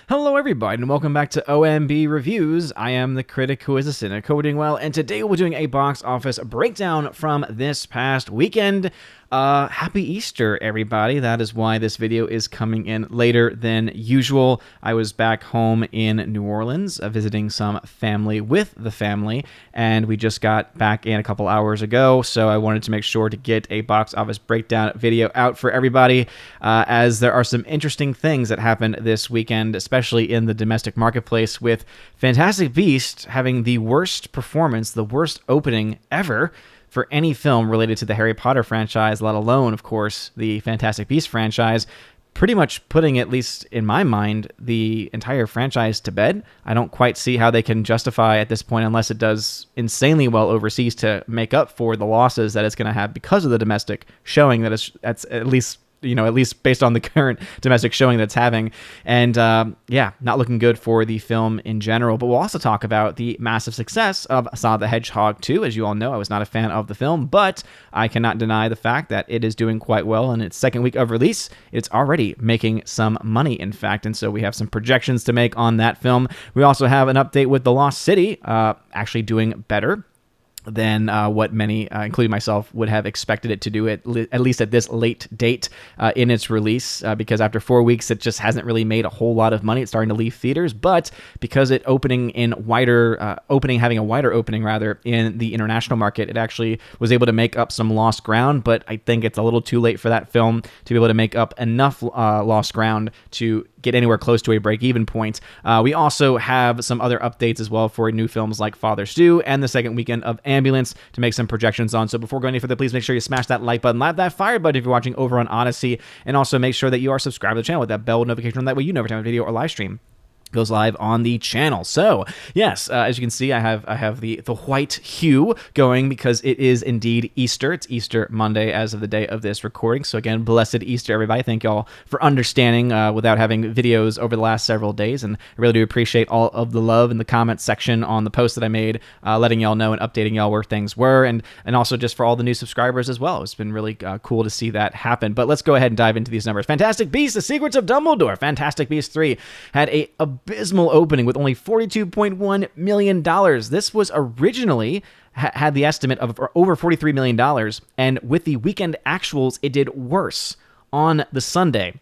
Hello everybody and welcome back to OMB Reviews. I am the critic who is a cynic, hope we're doing well, and today we're doing a box office breakdown from this past weekend. Happy Easter, everybody. That is why this video is coming in later than usual. I was back home in New Orleans visiting some family with the family, and we just got back in a couple hours ago, so I wanted to make sure to get a box office breakdown video out for everybody, as there are some interesting things that happened this weekend, especially in the domestic marketplace, with Fantastic Beasts having the worst performance, the worst opening ever for any film related to the Harry Potter franchise, let alone, of course, the Fantastic Beasts franchise, pretty much putting, at least in my mind, the entire franchise to bed. I don't quite see how they can justify at this point, unless it does insanely well overseas to make up for the losses that it's going to have because of the domestic showing that's at least, at least based on the current domestic showing that's having. And yeah, not looking good for the film in general. But we'll also talk about the massive success of Sonic the Hedgehog 2. As you all know, I was not a fan of the film, but I cannot deny the fact that it is doing quite well. In its second week of release, it's already making some money, in fact. And so we have some projections to make on that film. We also have an update with The Lost City, actually doing better than what many, including myself, would have expected it to do, at least at this late date in its release, because after 4 weeks, it just hasn't really made a whole lot of money. It's starting to leave theaters, but because it having a wider opening rather in the international market, it actually was able to make up some lost ground. But I think it's a little too late for that film to be able to make up enough lost ground to get anywhere close to a break-even point. We also have some other updates as well for new films like Father Stu and the second weekend of Ambulance to make some projections on. So before going any further, please make sure you smash that like button, that fire button if you're watching over on Odyssey, and also make sure that you are subscribed to the channel with that bell notification on. That way you know every time a video or live stream goes live on the channel. So yes, as you can see, I have the white hue going because it is indeed Easter. It's Easter Monday as of the day of this recording. So again, blessed Easter, everybody. Thank y'all for understanding without having videos over the last several days, and I really do appreciate all of the love in the comment section on the post that I made, letting y'all know and updating y'all where things were, and also just for all the new subscribers as well. It's been really cool to see that happen. But let's go ahead and dive into these numbers. Fantastic Beasts: The Secrets of Dumbledore. Fantastic Beasts 3 had a abysmal opening with only $42.1 million. This was originally had the estimate of over $43 million, and with the weekend actuals, it did worse on the Sunday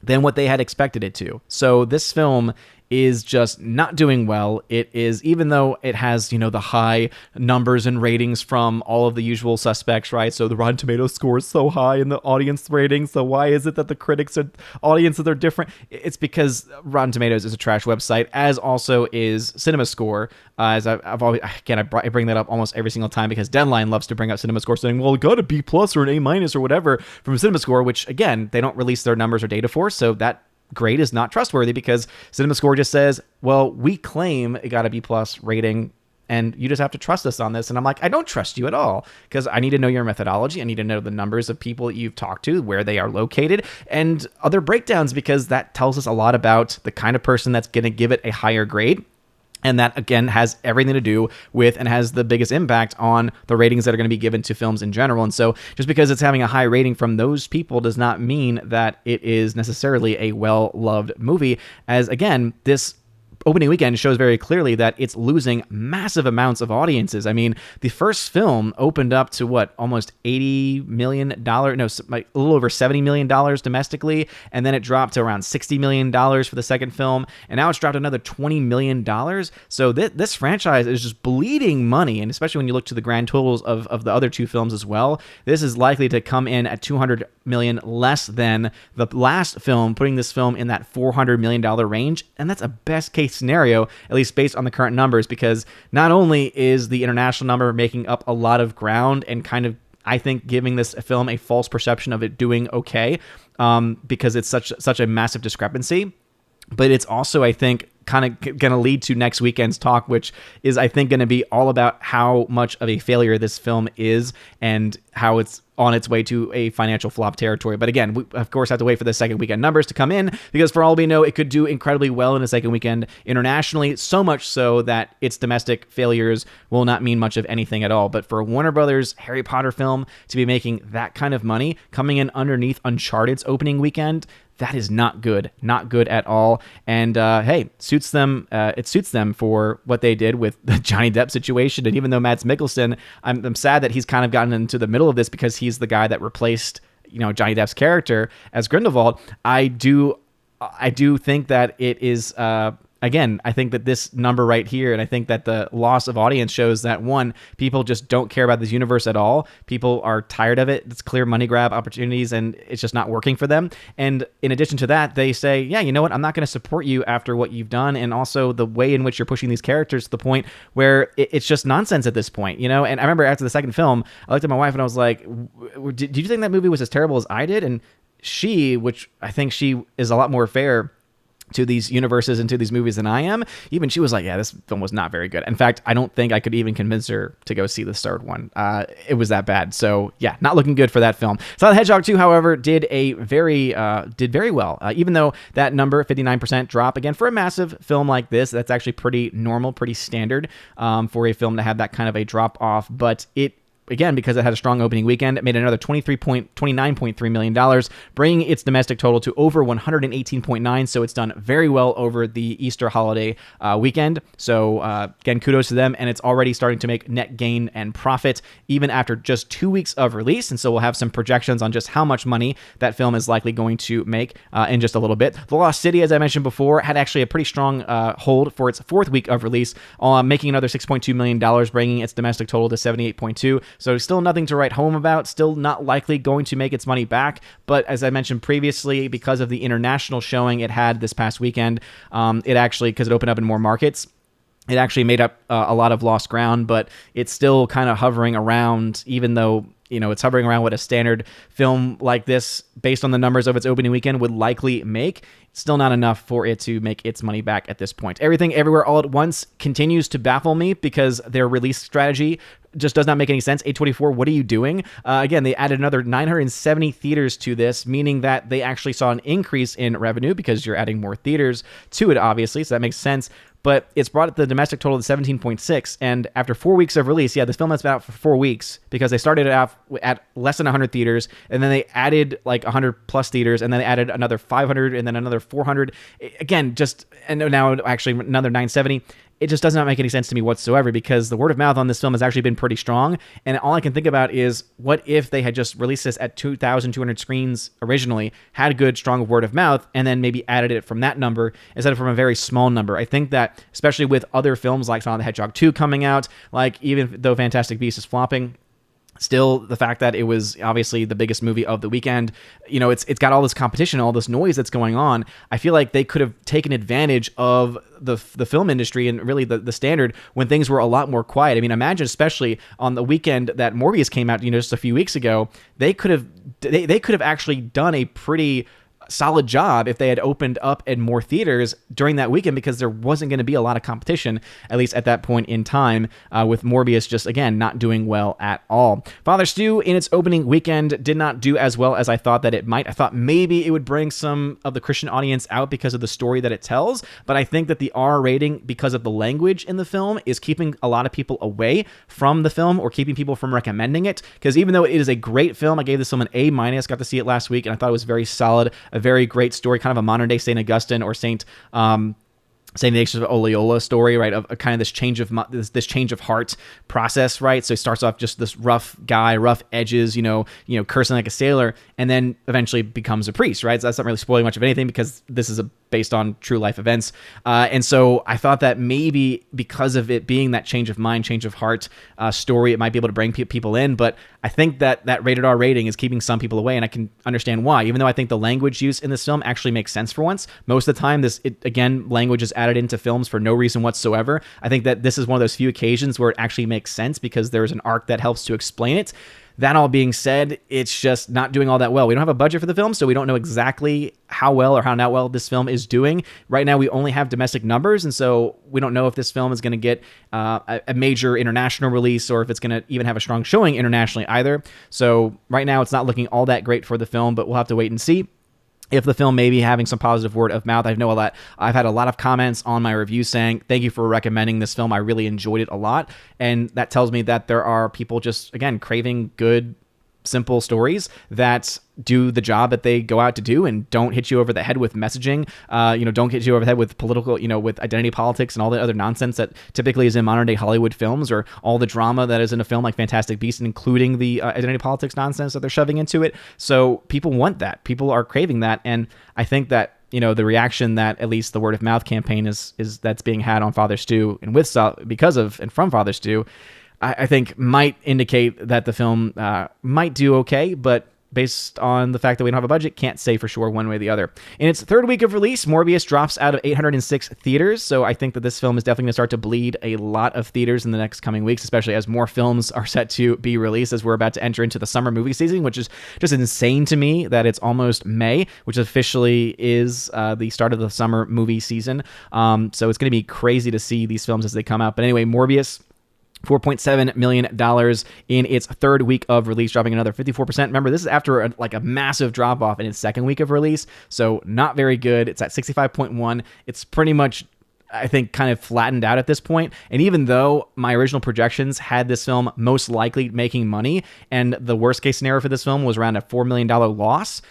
than what they had expected it to. So this film is just not doing well. It is, even though it has, the high numbers and ratings from all of the usual suspects, right? So the Rotten Tomatoes score is so high in the audience ratings. So why is it that the critics are audiences are different? It's because Rotten Tomatoes is a trash website, as also is CinemaScore. As I've always, again, I bring that up almost every single time because Deadline loves to bring up CinemaScore, saying, well, it got a B+ or an A- or whatever from CinemaScore, which again, they don't release their numbers or data for, so that grade is not trustworthy because CinemaScore just says, well, we claim it got a B+ rating and you just have to trust us on this. And I'm like, I don't trust you at all, because I need to know your methodology. I need to know the numbers of people that you've talked to, where they are located, and other breakdowns, because that tells us a lot about the kind of person that's going to give it a higher grade. And that, again, has everything to do with and has the biggest impact on the ratings that are going to be given to films in general. And so just because it's having a high rating from those people does not mean that it is necessarily a well-loved movie, as, again, this opening weekend shows very clearly that it's losing massive amounts of audiences. I mean, the first film opened up to almost $80 million, like a little over $70 million domestically, and then it dropped to around $60 million for the second film, and now it's dropped another $20 million. So this franchise is just bleeding money, and especially when you look to the grand totals of the other two films as well, this is likely to come in at $200 million less than the last film, putting this film in that $400 million range, and that's a best case scenario, at least based on the current numbers, because not only is the international number making up a lot of ground and kind of, I think, giving this film a false perception of it doing okay, because it's such a massive discrepancy, but it's also, I think, kind of going to lead to next weekend's talk, which is, I think, going to be all about how much of a failure this film is and how it's on its way to a financial flop territory. But again, we of course have to wait for the second weekend numbers to come in, because for all we know, it could do incredibly well in the second weekend internationally, so much so that its domestic failures will not mean much of anything at all. But for a Warner Brothers Harry Potter film to be making that kind of money, coming in underneath Uncharted's opening weekend, That is not good at all. And hey, suits them. It suits them for what they did with the Johnny Depp situation. And even though Mads Mikkelsen, I'm sad that he's kind of gotten into the middle of this because he's the guy that replaced Johnny Depp's character as Grindelwald. I do think that it is. Again, I think that this number right here, and I think that the loss of audience shows that, one, people just don't care about this universe at all. People are tired of it. It's clear money grab opportunities, and it's just not working for them. And in addition to that, they say, yeah, you know what? I'm not going to support you after what you've done, and also the way in which you're pushing these characters to the point where it's just nonsense at this point, And I remember after the second film, I looked at my wife and I was like, did you think that movie was as terrible as I did? And she, which I think she is a lot more fair to these universes and to these movies than I am, even she was like, yeah, this film was not very good. In fact, I don't think I could even convince her to go see the third one. It was that bad. So yeah, not looking good for that film. Sonic the Hedgehog 2, however, did very well. Even though that number, 59% drop, again, for a massive film like this, that's actually pretty normal, pretty standard for a film to have that kind of a drop off. But again, because it had a strong opening weekend, it made another $29.3 million, bringing its domestic total to over 118.9. So it's done very well over the Easter holiday weekend. So again, kudos to them. And it's already starting to make net gain and profit even after just 2 weeks of release. And so we'll have some projections on just how much money that film is likely going to make in just a little bit. The Lost City, as I mentioned before, had actually a pretty strong hold for its fourth week of release, making another $6.2 million, bringing its domestic total to 78.2. So still nothing to write home about, still not likely going to make its money back. But as I mentioned previously, because of the international showing it had this past weekend, it actually, because it opened up in more markets, it actually made up a lot of lost ground, but it's still kind of hovering around, even though it's hovering around what a standard film like this, based on the numbers of its opening weekend, would likely make. Still not enough for it to make its money back at this point. Everything Everywhere All at Once continues to baffle me because their release strategy just does not make any sense. A24, what are you doing? Again, they added another 970 theaters to this, meaning that they actually saw an increase in revenue because you're adding more theaters to it, obviously, so that makes sense. But it's brought the domestic total to 17.6, and after 4 weeks of release, this film has been out for 4 weeks because they started it off at less than 100 theaters, and then they added like 100 plus theaters, and then they added another 500, and then another 400. Again, and now actually another 970. It just does not make any sense to me whatsoever because the word of mouth on this film has actually been pretty strong. And all I can think about is, what if they had just released this at 2,200 screens originally, had a good, strong word of mouth, and then maybe added it from that number instead of from a very small number. I think that, especially with other films like Sonic the Hedgehog 2 coming out, like even though Fantastic Beasts is flopping, still, the fact that it was obviously the biggest movie of the weekend, it's got all this competition, all this noise that's going on. I feel like they could have taken advantage of the film industry and really the standard when things were a lot more quiet. I mean, imagine, especially on the weekend that Morbius came out, just a few weeks ago, they could have actually done a pretty solid job if they had opened up in more theaters during that weekend, because there wasn't going to be a lot of competition, at least at that point in time, with Morbius just, again, not doing well at all. Father Stu, in its opening weekend, did not do as well as I thought that it might. I thought maybe it would bring some of the Christian audience out because of the story that it tells, but I think that the R rating, because of the language in the film, is keeping a lot of people away from the film or keeping people from recommending it, because even though it is a great film, I gave this film an A-, got to see it last week, and I thought it was very solid, a very great story, kind of a modern day St. Augustine or St. Ignatius of Loyola story, right? Of kind of this change of heart process, right? So he starts off just this rough guy, rough edges, cursing like a sailor, and then eventually becomes a priest, right? So that's not really spoiling much of anything because this is based on true life events. And so I thought that maybe because of it being that change of mind, change of heart story, it might be able to bring people in. But I think that rated R rating is keeping some people away, and I can understand why. Even though I think the language use in this film actually makes sense for once. Most of the time, language is added into films for no reason whatsoever. I think that this is one of those few occasions where it actually makes sense because there's an arc that helps to explain it. That all being said, it's just not doing all that well. We don't have a budget for the film, so we don't know exactly how well or how not well this film is doing. Right now, we only have domestic numbers, and so we don't know if this film is going to get a major international release or if it's going to even have a strong showing internationally either. So right now, it's not looking all that great for the film, but we'll have to wait and see if the film may be having some positive word of mouth. I know that I've had a lot of comments on my review saying, thank you for recommending this film. I really enjoyed it a lot. And that tells me that there are people just, again, craving good simple stories that do the job that they go out to do and don't hit you over the head with messaging, don't hit you over the head with political, with identity politics and all the other nonsense that typically is in modern day Hollywood films, or all the drama that is in a film like Fantastic Beasts, including the identity politics nonsense that they're shoving into it. So people want that. People are craving that. And I think that, the reaction that at least the word of mouth campaign is that's being had on Father Stu and because of and from Father Stu, I think might indicate that the film might do okay, but based on the fact that we don't have a budget, can't say for sure one way or the other. In its third week of release, Morbius drops out of 806 theaters, so I think that this film is definitely going to start to bleed a lot of theaters in the next coming weeks, especially as more films are set to be released as we're about to enter into the summer movie season, which is just insane to me that it's almost May, which officially is the start of the summer movie season. So it's going to be crazy to see these films as they come out. But anyway, Morbius, $4.7 million in its third week of release, dropping another 54%. Remember, this is after a massive drop-off in its second week of release, so not very good. It's at 65.1. It's pretty much, I think, kind of flattened out at this point. And even though my original projections had this film most likely making money, and the worst-case scenario for this film was around a $4 million loss,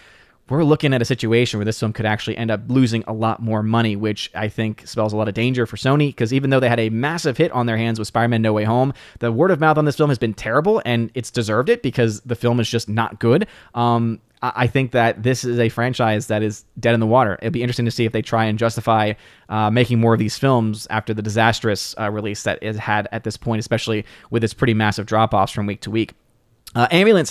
we're looking at a situation where this film could actually end up losing a lot more money, which I think spells a lot of danger for Sony, because even though they had a massive hit on their hands with Spider-Man No Way Home, the word of mouth on this film has been terrible, and it's deserved it because the film is just not good. I think that this is a franchise that is dead in the water. It'd be interesting to see if they try and justify making more of these films after the disastrous release that it had at this point, especially with its pretty massive drop-offs from week to week. Ambulance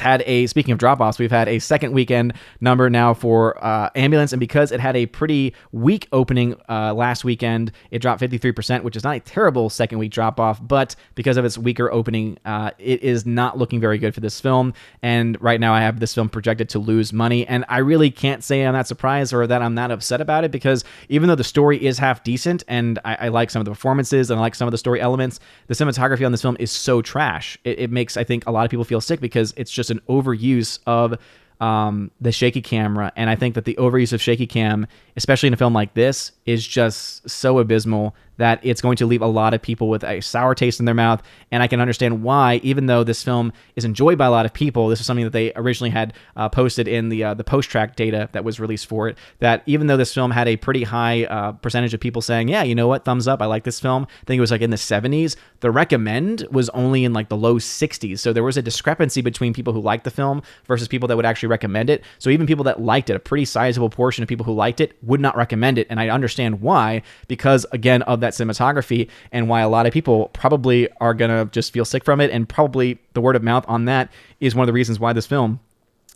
speaking of drop-offs, we've had a second weekend number now for Ambulance, and because it had a pretty weak opening last weekend, it dropped 53%, which is not a terrible second week drop-off, but because of its weaker opening, it is not looking very good for this film, and right now I have this film projected to lose money, and I really can't say I'm not surprised or that I'm not upset about it, because even though the story is half decent, and I like some of the performances, and I like some of the story elements, the cinematography on this film is so trash. It makes, I think, a lot of people feel sick, because it's just an overuse of the shaky camera, and I think that the overuse of shaky cam, especially in a film like this, is just so abysmal that it's going to leave a lot of people with a sour taste in their mouth. And I can understand why, even though this film is enjoyed by a lot of people, this is something that they originally had posted in the post-track data that was released for it, that even though this film had a pretty high percentage of people saying, yeah, you know what, thumbs up, I like this film, I think it was like in the 70s, the recommend was only in like the low 60s. So there was a discrepancy between people who liked the film versus people that would actually recommend it. So even people that liked it, a pretty sizable portion of people who liked it, would not recommend it. And I understand why, because again of that cinematography, and why a lot of people probably are gonna just feel sick from it, and probably the word of mouth on that is one of the reasons why this film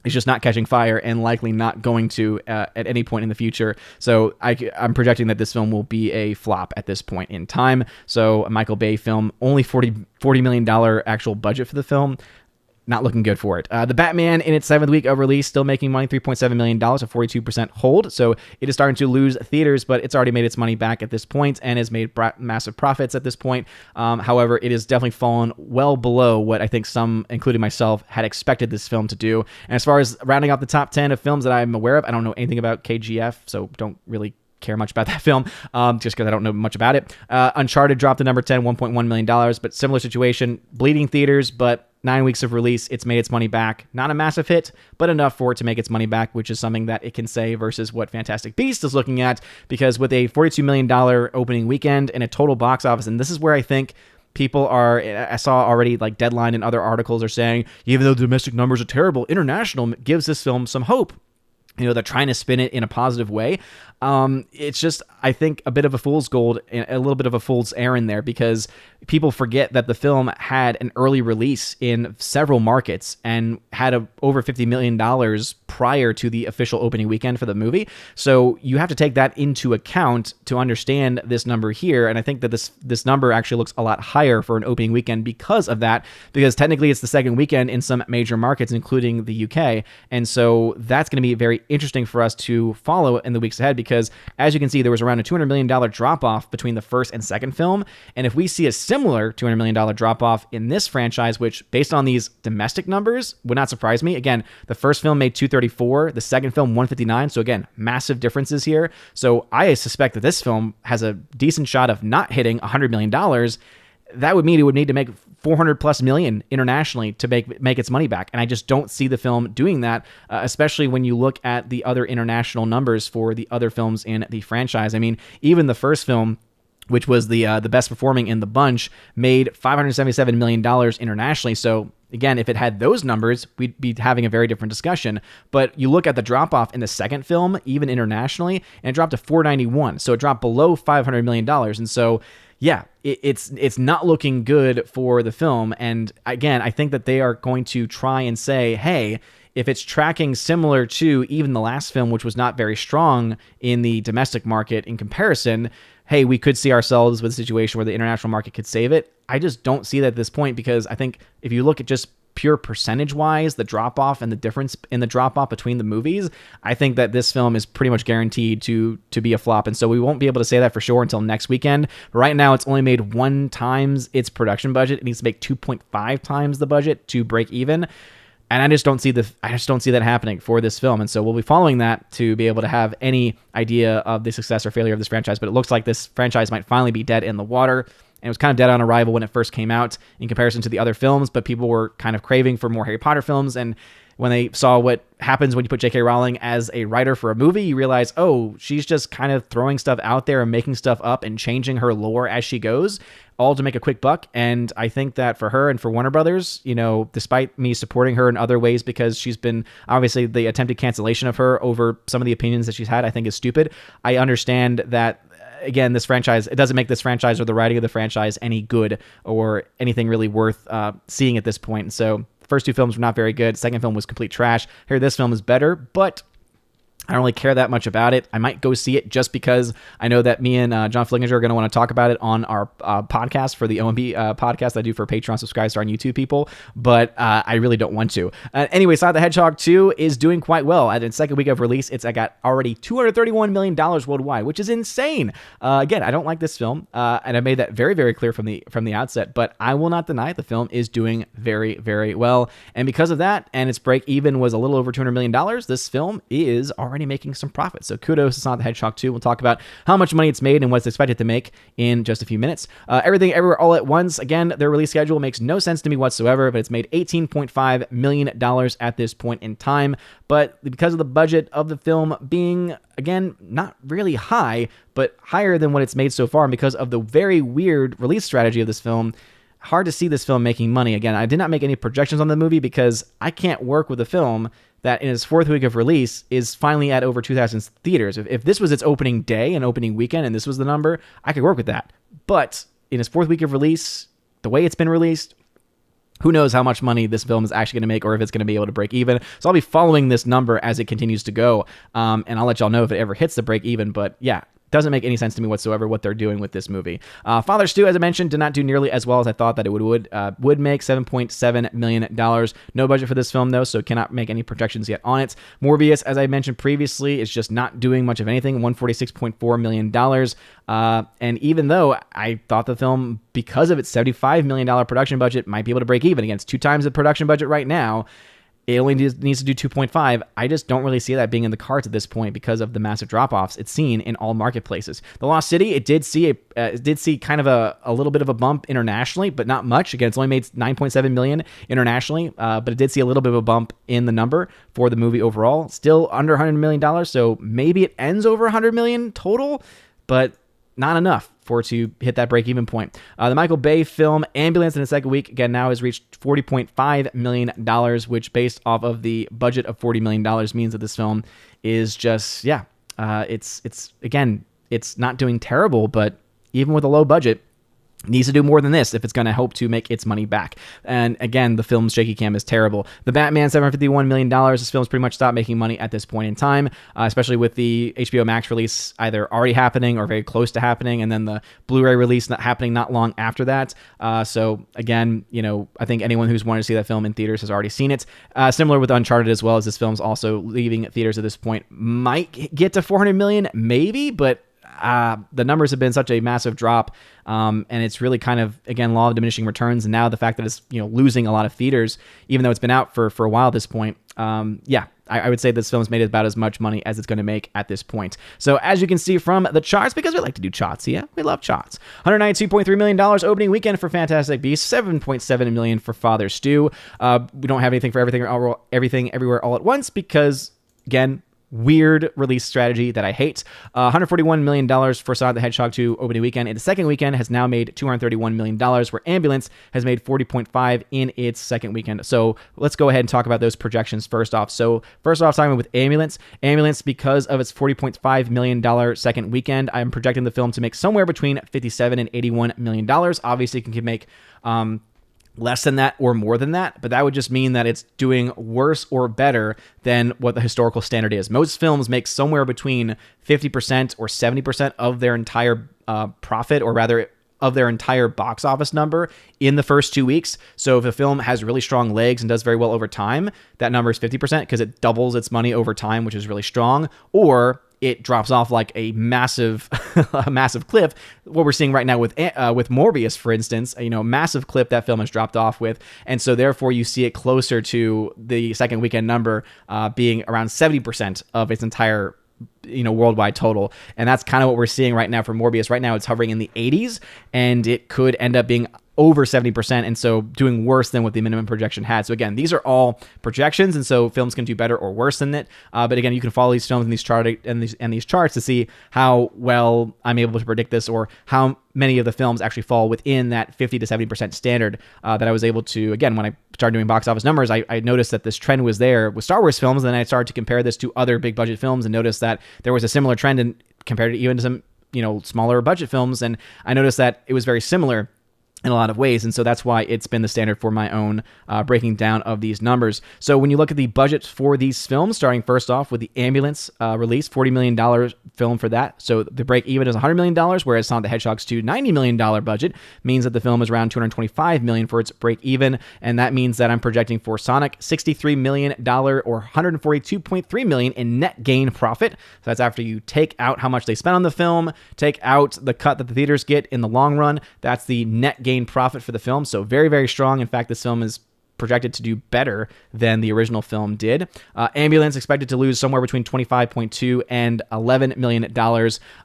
is just not catching fire and likely not going to at any point in the future. So I'm projecting that this film will be a flop at this point in time. So a Michael Bay film, only $40 million actual budget for the film. Not looking good for it. The Batman, in its 7th week of release, still making money, $3.7 million, a 42% hold. So it is starting to lose theaters, but it's already made its money back at this point and has made massive profits at this point. However, it has definitely fallen well below what I think some, including myself, had expected this film to do. And as far as rounding out the top 10 of films that I'm aware of, I don't know anything about KGF, so don't really care much about that film, just because I don't know much about it. Uncharted dropped to number 10, $1.1 million, but similar situation, bleeding theaters, but 9 weeks of release, it's made its money back. Not a massive hit, but enough for it to make its money back, which is something that it can say versus what Fantastic Beasts is looking at, because with a $42 million opening weekend and a total box office, and this is where I think people are, I saw already like Deadline and other articles are saying, even though the domestic numbers are terrible, international gives this film some hope. They're trying to spin it in a positive way. It's just, I think, a bit of a fool's gold and a little bit of a fool's errand there, because people forget that the film had an early release in several markets and had over $50 million prior to the official opening weekend for the movie. So you have to take that into account to understand this number here. And I think that this number actually looks a lot higher for an opening weekend because of that, because technically it's the second weekend in some major markets, including the UK. And so that's going to be very interesting for us to follow in the weeks ahead, because as you can see, there was around a $200 million drop-off between the first and second film. And if we see a similar $200 million drop-off in this franchise, which based on these domestic numbers would not surprise me. Again, the first film made $234, the second film $159. So again, massive differences here. So I suspect that this film has a decent shot of not hitting $100 million. that would mean it would need to make 400 plus million internationally to make its money back. And I just don't see the film doing that, especially when you look at the other international numbers for the other films in the franchise. I mean, even the first film, which was the best performing in the bunch, made $577 million internationally. So again, if it had those numbers, we'd be having a very different discussion. But you look at the drop-off in the second film, even internationally, and it dropped to $491. So it dropped below $500 million. And so, yeah, it's not looking good for the film. And again, I think that they are going to try and say, hey, if it's tracking similar to even the last film, which was not very strong in the domestic market in comparison, hey, we could see ourselves with a situation where the international market could save it. I just don't see that at this point, because I think if you look at just pure percentage-wise, the drop-off and the difference in the drop-off between the movies, I think that this film is pretty much guaranteed to be a flop. And so we won't be able to say that for sure until next weekend. But right now, it's only made 1 times its production budget. It needs to make 2.5 times the budget to break even. And I just don't see that happening for this film. And so we'll be following that to be able to have any idea of the success or failure of this franchise. But it looks like this franchise might finally be dead in the water. And it was kind of dead on arrival when it first came out in comparison to the other films, but people were kind of craving for more Harry Potter films. And when they saw what happens when you put J.K. Rowling as a writer for a movie, you realize, oh, she's just kind of throwing stuff out there and making stuff up and changing her lore as she goes, all to make a quick buck. And I think that for her and for Warner Brothers, you know, despite me supporting her in other ways, because she's been, obviously the attempted cancellation of her over some of the opinions that she's had, I think is stupid. I understand that, again, this franchise, it doesn't make this franchise or the writing of the franchise any good or anything really worth seeing at this point. And so first 2 films were not very good. Second film was complete trash. Here, this film is better, but I don't really care that much about it. I might go see it just because I know that me and John Flinginger are going to want to talk about it on our podcast for the OMB podcast I do for Patreon subscribers to our YouTube people, but I really don't want to. Anyway, Sonic the Hedgehog 2 is doing quite well. At its second week of release, it's got already $231 million worldwide, which is insane. Again, I don't like this film, and I made that very, very clear from the outset, but I will not deny the film is doing very, very well. And because of that, and its break even was a little over $200 million, this film is already making some profit. So kudos to Sonic the Hedgehog 2. We'll talk about how much money it's made and what it's expected to make in just a few minutes. Everything Everywhere All at Once, again, their release schedule makes no sense to me whatsoever, but it's made $18.5 million at this point in time. But because of the budget of the film being, again, not really high, but higher than what it's made so far, and because of the very weird release strategy of this film, hard to see this film making money. Again, I did not make any projections on the movie because I can't work with a film that in its 4th week of release is finally at over 2,000 theaters. If this was its opening day and opening weekend and this was the number, I could work with that. But in its 4th week of release, the way it's been released, who knows how much money this film is actually going to make or if it's going to be able to break even. So I'll be following this number as it continues to go, and I'll let y'all know if it ever hits the break even. But yeah, doesn't make any sense to me whatsoever what they're doing with this movie. Father Stu, as I mentioned, did not do nearly as well as I thought that it would make $7.7 million. No budget for this film, though, so cannot make any projections yet on it. Morbius, as I mentioned previously, is just not doing much of anything, $146.4 million. And even though I thought the film, because of its $75 million production budget, might be able to break even against 2 times the production budget right now, it only needs to do 2.5. I just don't really see that being in the cards at this point because of the massive drop-offs it's seen in all marketplaces. The Lost City, it did see kind of a little bit of a bump internationally, but not much. Again, it's only made $9.7 million internationally, but it did see a little bit of a bump in the number for the movie overall. Still under $100 million, so maybe it ends over $100 million total, but not enough for it to hit that break-even point. The Michael Bay film Ambulance in its second week, again, now has reached $40.5 million, which based off of the budget of $40 million means that this film is just, it's not doing terrible, but even with a low budget, needs to do more than this if it's going to hope to make its money back. And again, the film's shaky cam is terrible. The Batman, $751 million. This film's pretty much stopped making money at this point in time, especially with the HBO Max release either already happening or very close to happening, and then the Blu-ray release not happening not long after that. So again, I think anyone who's wanted to see that film in theaters has already seen it. Similar with Uncharted as well, as this film's also leaving theaters at this point. Might get to 400 million, maybe, but the numbers have been such a massive drop, and it's really kind of, again, law of diminishing returns. And now the fact that it's losing a lot of theaters, even though it's been out for a while at this point, I would say this film's made about as much money as it's going to make at this point. So as you can see from the charts, because we like to do charts here, we love charts. $192.3 million opening weekend for Fantastic Beasts, $7.7 million for Father Stu. We don't have anything for Everything Everywhere All at Once because, again, weird release strategy that I hate. $141 million for Sonic the Hedgehog 2 opening weekend. And the second weekend has now made $231 million, where Ambulance has made $40.5 in its second weekend. So let's go ahead and talk about those projections first off. So first off, starting with Ambulance, because of its $40.5 million second weekend, I'm projecting the film to make somewhere between $57 and $81 million. Obviously, it can make less than that or more than that, but that would just mean that it's doing worse or better than what the historical standard is. Most films make somewhere between 50% or 70% of their entire profit, or rather of their entire box office number in the first 2 weeks. So if a film has really strong legs and does very well over time, that number is 50% because it doubles its money over time, which is really strong. Or it drops off like a massive, a massive cliff. What we're seeing right now with Morbius, for instance, massive clip that film has dropped off with, and so therefore you see it closer to the second weekend number being around 70% of its entire worldwide total. And that's kind of what we're seeing right now for Morbius. Right now it's hovering in the 80s, and it could end up being over 70%, and so doing worse than what the minimum projection had. So again, these are all projections, and so films can do better or worse than it. But again, you can follow these films and these charts to see how well I'm able to predict this, or how many of the films actually fall within that 50 to 70% standard that I was able to. Again, when I started doing box office numbers, I noticed that this trend was there with Star Wars films, and then I started to compare this to other big budget films and noticed that there was a similar trend, and compared it even to some smaller budget films, and I noticed that it was very similar in a lot of ways, and so that's why it's been the standard for my own breaking down of these numbers. So when you look at the budget for these films, starting first off with the Ambulance release, $40 million film for that. So the break even is $100 million, whereas Sonic the Hedgehog's $90 million budget means that the film is around $225 million for its break even, and that means that I'm projecting for Sonic $63 million or $142.3 million in net gain profit. So that's after you take out how much they spent on the film, take out the cut that the theaters get in the long run. That's the net gain profit for the film. So very, very strong. In fact, this film is projected to do better than the original film did. Ambulance expected to lose somewhere between $25.2 and $11 million.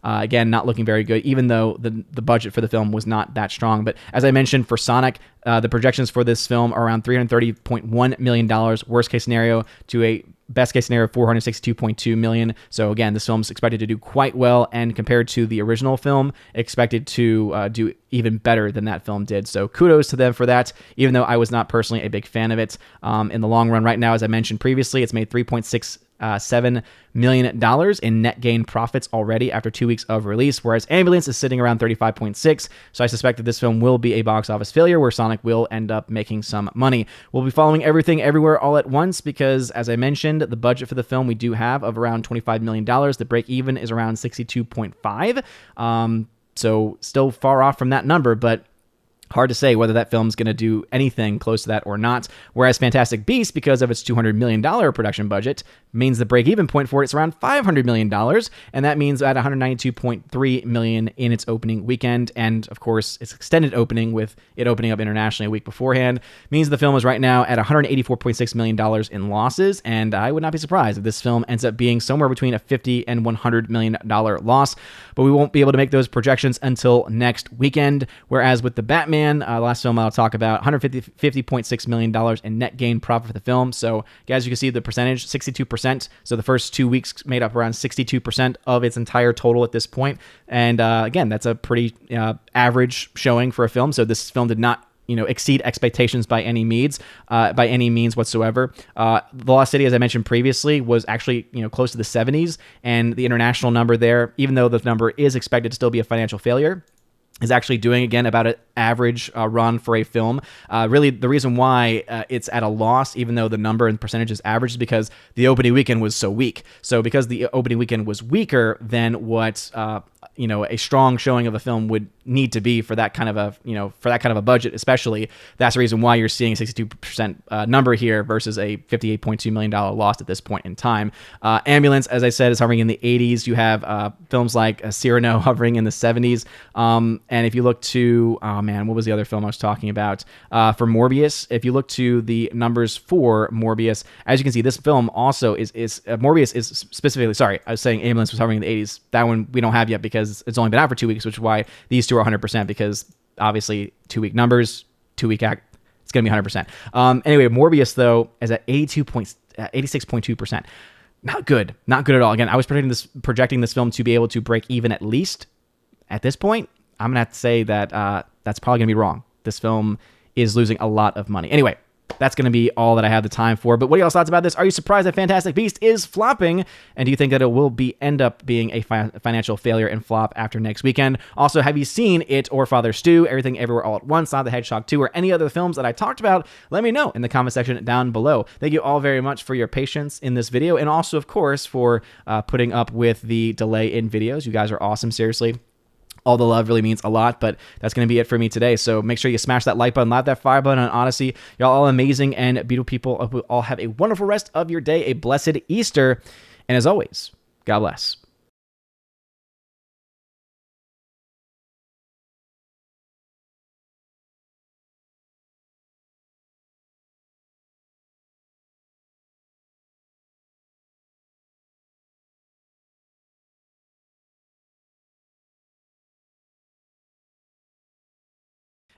Again, not looking very good, even though the budget for the film was not that strong. But as I mentioned, for Sonic, the projections for this film are around $330.1 million, worst case scenario, to a best case scenario of $462.2 million. So again, this film's expected to do quite well, and compared to the original film, expected to do even better than that film did. So kudos to them for that, even though I was not personally a big fan of it. In the long run right now, as I mentioned previously, it's made $3.67 million in net gain profits already after 2 weeks of release, whereas Ambulance is sitting around 35.6. So I suspect that this film will be a box office failure, where Sonic will end up making some money. We'll be following Everything Everywhere All at Once because, as I mentioned, the budget for the film we do have of around $25 million. The break even is around 62.5. So still far off from that number, but hard to say whether that film's going to do anything close to that or not. Whereas Fantastic Beasts, because of its $200 million production budget, means the break-even point for it is around $500 million, and that means at $192.3 million in its opening weekend, and of course its extended opening with it opening up internationally a week beforehand, means the film is right now at $184.6 million in losses, and I would not be surprised if this film ends up being somewhere between a $50 and $100 million loss, but we won't be able to make those projections until next weekend. Whereas with the Batman, last film I'll talk about, $150.6 million in net gain profit for the film. So guys, you can see the percentage, 62%. So the first 2 weeks made up around 62% of its entire total at this point. And again, that's a pretty average showing for a film. So this film did not exceed expectations by any means whatsoever. The Lost City, as I mentioned previously, was actually close to the 70s, and the international number there, even though the number is expected to still be a financial failure, is actually doing, again, about an average run for a film. Really, the reason why it's at a loss, even though the number and percentage is average, is because the opening weekend was so weak. So because the opening weekend was weaker than what a strong showing of a film would need to be for that kind of a budget, especially, that's the reason why you're seeing a 62% number here versus a $58.2 million loss at this point in time. Ambulance, as I said, is hovering in the 80s. You have films like Cyrano hovering in the 70s. And if you look to man, what was the other film I was talking about? For Morbius, if you look to the numbers for Morbius, as you can see, this film also is Morbius is specifically, sorry, I was saying Ambulance was hovering in the 80s. That one we don't have yet because it's only been out for 2 weeks, which is why these two are 100%, because obviously 2-week numbers, 2-week act, it's going to be 100%. Anyway, Morbius, though, is at 86.2%. Not good at all. Again, I was projecting this film to be able to break even at least. At this point, I'm going to have to say that that's probably going to be wrong. This film is losing a lot of money. Anyway, that's going to be all that I have the time for. But what are y'all's thoughts about this? Are you surprised that Fantastic Beast is flopping? And do you think that it will end up being a financial failure and flop after next weekend? Also, have you seen It or Father Stu, Everything Everywhere All at Once, Sonic the Hedgehog 2, or any other films that I talked about? Let me know in the comment section down below. Thank you all very much for your patience in this video, and also, of course, for putting up with the delay in videos. You guys are awesome, seriously. All the love really means a lot, but that's going to be it for me today. So make sure you smash that like button, loud that fire button on Odyssey. Y'all all amazing and beautiful people. All have a wonderful rest of your day, a blessed Easter. And as always, God bless.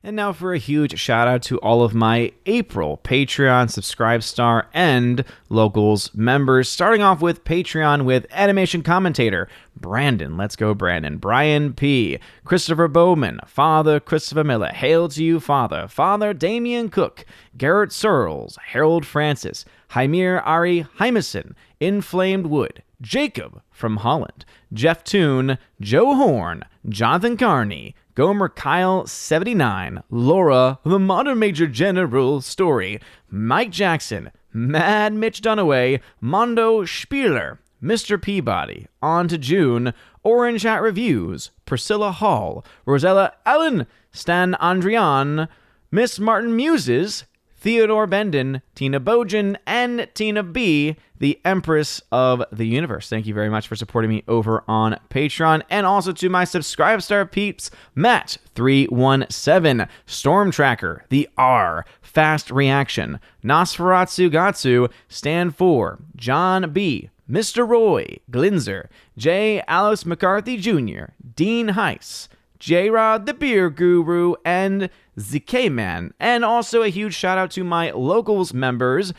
And now for a huge shout out to all of my April Patreon, Subscribe Star, and Locals members. Starting off with Patreon with Animation Commentator, Brandon, let's go Brandon, Brian P., Christopher Bowman, Father Christopher Miller, Hail to you, Father, Father Damian Cook, Garrett Searles, Harold Francis, Hymir Ari Hymeson, Inflamed Wood, Jacob from Holland, Jeff Toon, Joe Horn, Jonathan Carney, Gomer Kyle 79, Laura, the Modern Major General Story, Mike Jackson, Mad Mitch Dunaway, Mondo Spieler, Mr. Peabody, On to June, Orange Hat Reviews, Priscilla Hall, Rosella Allen, Stan Andrian, Miss Martin Muses, Theodore Bendon, Tina Bojan, and Tina B., the Empress of the Universe. Thank you very much for supporting me over on Patreon. And also to my Subscribe Star peeps, Matt317, Storm Tracker, The R, Fast Reaction, Nosferatu Gatsu, Stand 4, John B., Mr. Roy, Glinzer, J. Alice McCarthy Jr., Dean Heiss, J-Rod the Beer Guru, and ZK Man. And also a huge shout out to my Locals members,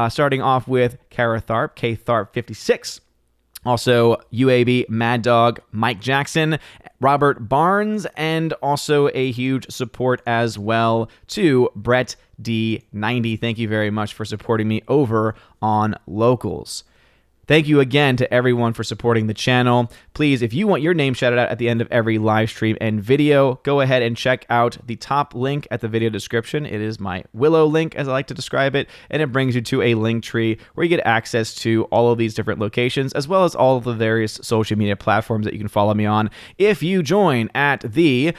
starting off with Kara Tharp, K Tharp 56. Also, UAB, Mad Dog, Mike Jackson, Robert Barnes, and also a huge support as well to Brett D90. Thank you very much for supporting me over on Locals. Thank you again to everyone for supporting the channel. Please, if you want your name shouted out at the end of every live stream and video, go ahead and check out the top link at the video description. It is my Willow link, as I like to describe it, and it brings you to a link tree where you get access to all of these different locations, as well as all of the various social media platforms that you can follow me on. If you join at the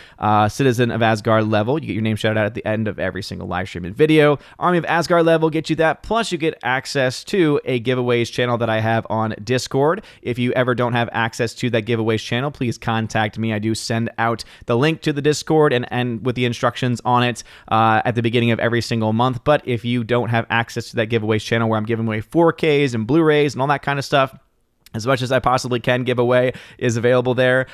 Citizen of Asgard level, you get your name shouted out at the end of every single live stream and video. Army of Asgard level gets you that, plus you get access to a giveaways channel that I have on Discord. If you ever don't have access to that giveaways channel, please contact me. I do send out the link to the Discord and with the instructions on it at the beginning of every single month. But if you don't have access to that giveaways channel where I'm giving away 4Ks and Blu-rays and all that kind of stuff, as much as I possibly can give away is available there.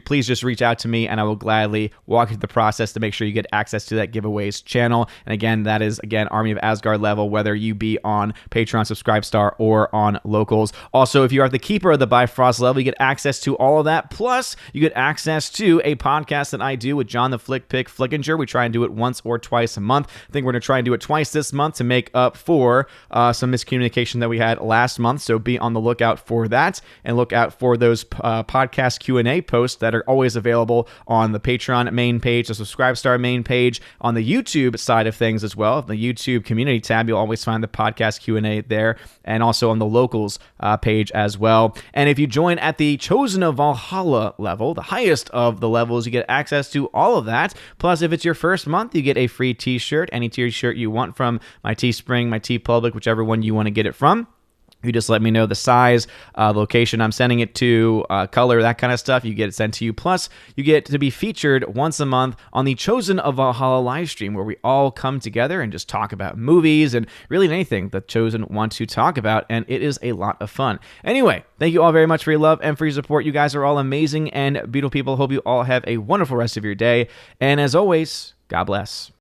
Please just reach out to me and I will gladly walk you through the process to make sure you get access to that giveaways channel. And again, that is, Army of Asgard level, whether you be on Patreon, Subscribe Star, or on Locals. Also, if you are the Keeper of the Bifrost level, you get access to all of that. Plus, you get access to a podcast that I do with John the Flick Pick Flickinger. We try and do it once or twice a month. I think we're going to try and do it twice this month to make up for some miscommunication that we had last month. So be on the lookout for that, and look out for those podcast Q&A posts that are always available on the Patreon main page, the Subscribe Star main page, on the YouTube side of things as well. The YouTube community tab, you'll always find the podcast Q&A there, and also on the Locals page as well. And if you join at the Chosen of Valhalla level, the highest of the levels, you get access to all of that. Plus, if it's your first month, you get a free t-shirt, any t-shirt you want from my Teespring, my TeePublic, whichever one you want to get it from. You just let me know the size, location I'm sending it to, color, that kind of stuff. You get it sent to you. Plus, you get to be featured once a month on the Chosen of Valhalla live stream, where we all come together and just talk about movies and really anything the Chosen want to talk about. And it is a lot of fun. Anyway, thank you all very much for your love and for your support. You guys are all amazing and beautiful people. Hope you all have a wonderful rest of your day. And as always, God bless.